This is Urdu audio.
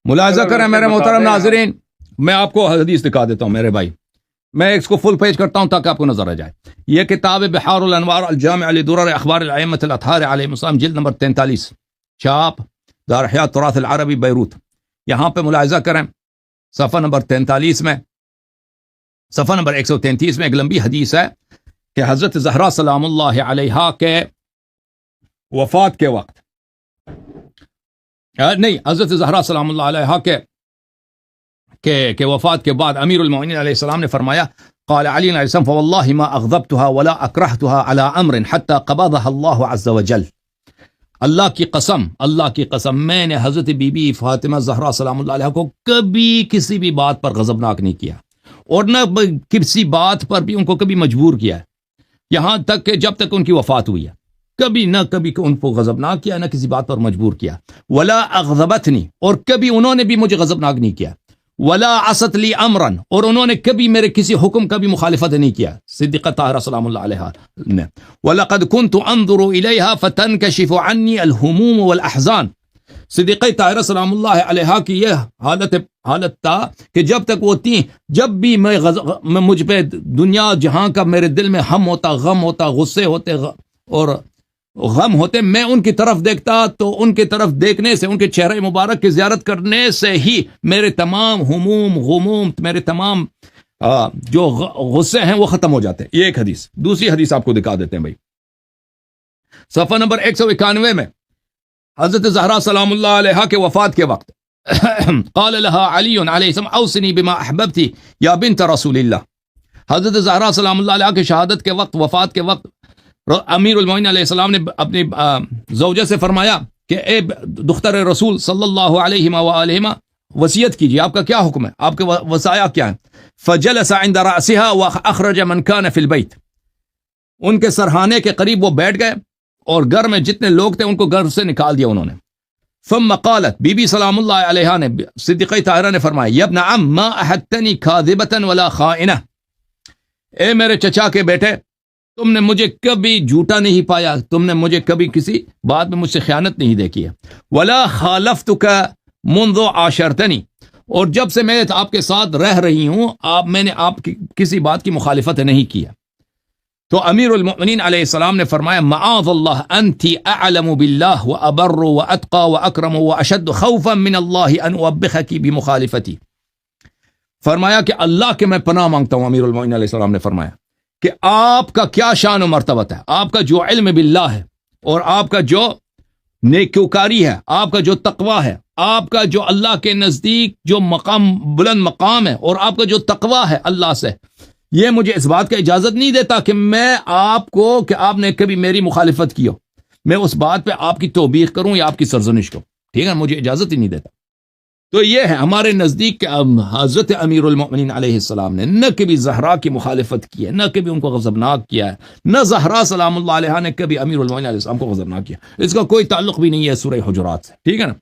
ملاحظہ کریں میرے محترم ناظرین، میں آپ کو حدیث دکھا دیتا ہوں میرے بھائی، میں اس کو فل پیج کرتا ہوں تاکہ آپ کو نظر آ جائے۔ یہ کتاب بحار الانوار الجامع لدرر اخبار الائمۃ الاطہار علیہم السلام، جلد نمبر 43، چھاپ دار احیاء التراث العربی بیروت۔ یہاں پہ ملاحظہ کریں صفحہ نمبر 43 میں، صفحہ نمبر 133 میں ایک لمبی حدیث ہے کہ حضرت زہرا سلام اللہ علیہا کے وفات کے وقت، نہیں، حضرت زہرا سلام اللہ علیہا کے وفات کے بعد امیر المؤمنین علیہ السلام نے فرمایا، قال علی علیہ السلام فواللہ ما اغضبتها ولا اکرہتها على امر حتى قبضها اللہ عز وجل۔ اللہ کی قسم میں نے حضرت بی بی فاطمہ زہرا سلام اللہ علیہ کو کبھی کسی بھی بات پر غضبناک نہیں کیا، اور نہ کسی بات پر بھی ان کو کبھی مجبور کیا ہے، یہاں تک کہ جب تک ان کی وفات ہوئی ہے کبھی ان کو غضبناک کیا، نہ کسی بات پر مجبور کیا۔ ولا اغضبتنی، اور کبھی انہوں نے بھی مجھے غضبناک نہیں کیا۔ ولا عصت لی امرا، اور انہوں نے کبھی میرے کسی حکم کا بھی مخالفت نہیں کیا، صدیقہ طاہرہ سلام اللہ علیہا نے۔ وَلَقَدْ كُنْتُ أَنظُرُ إِلَيْهَا فَتَنْكَشِفُ عَنِّي الْهُمُومُ وَالْأَحْزَانُ۔ صدیقہ طاہرہ سلام اللہ علیہا کی یہ حالت تھا کہ جب تک وہ تھیں، جب بھی میں مجھ پہ دنیا جہاں کا میرے دل میں ہم ہوتا، غم ہوتا، غصے ہوتے اور غم ہوتے، میں ان کی طرف دیکھتا تو ان کی طرف دیکھنے سے، ان کے چہرے مبارک کی زیارت کرنے سے ہی میرے تمام غموم، میرے تمام جو غصے ہیں وہ ختم ہو جاتے ہیں۔ یہ ایک حدیث۔ دوسری حدیث آپ کو دکھا دیتے ہیں بھائی، صفحہ نمبر 191 میں، حضرت زہرا سلام اللہ علیہا کے وفات کے وقت قال لها علی علیہ السلام اوصنی بما احببت یا بنت رسول اللہ۔ حضرت زہرا سلام اللہ علیہا کی شہادت کے وقت، وفات کے وقت، امیر المومنین علیہ السلام نے اپنی زوجہ سے فرمایا کہ اے دختر رسول صلی اللہ علیہ وآلہ وصیت کیجیے، آپ کا کیا حکم ہے، آپ کے وصایا کیا ہیں؟ فجلس عند رأسها واخرج من كان في البيت۔ ان کے سرہانے کے قریب وہ بیٹھ گئے اور گھر میں جتنے لوگ تھے ان کو گھر سے نکال دیا انہوں نے۔ ثم قالت، بی بی سلام اللہ علیہا نے، صدیقہ طاہرہ نے فرمایا، یا ابن عم ما احدتنی کاذبۃ ولا خائنہ، اے میرے چچا کے بیٹے، تم نے مجھے کبھی جھوٹا نہیں پایا، تم نے مجھے کبھی کسی بات میں مجھ سے خیانت نہیں دیکھی ہے۔ ولا خالفتک منذ عاشرتنی، اور جب سے میں آپ کے ساتھ رہ رہی ہوں میں نے آپ کی کسی بات کی مخالفت نہیں کیا۔ تو امیر المؤمنین علیہ السلام نے فرمایا، معاذ اللہ انت اعلم باللہ وابر واتقى واکرم واشد خوفا من اللہ ان اوبخک بمخالفتی۔ فرمایا کہ اللہ کے میں پناہ مانگتا ہوں، امیر المؤمنین علیہ السلام نے فرمایا کہ آپ کا کیا شان و مرتبت ہے، آپ کا جو علم باللہ ہے، اور آپ کا جو نیکوکاری ہے، آپ کا جو تقوی ہے، آپ کا جو اللہ کے نزدیک جو مقام، بلند مقام ہے، اور آپ کا جو تقوی ہے اللہ سے، یہ مجھے اس بات کا اجازت نہیں دیتا کہ میں آپ کو، کہ آپ نے کبھی میری مخالفت کی ہو، میں اس بات پہ آپ کی توبیخ کروں یا آپ کی سرزنش کروں، ٹھیک ہے، مجھے اجازت ہی نہیں دیتا۔ تو یہ ہے ہمارے نزدیک کہ حضرت امیر المؤمنین علیہ السلام نے نہ کبھی زہرا کی مخالفت کی ہے، نہ کبھی ان کو غضبناک کیا ہے، نہ زہرا سلام اللہ علیہا نے کبھی امیر المؤمنین علیہ السلام کو غضبناک کیا۔ اس کا کوئی تعلق بھی نہیں ہے سورہ حجرات سے، ٹھیک ہے نا۔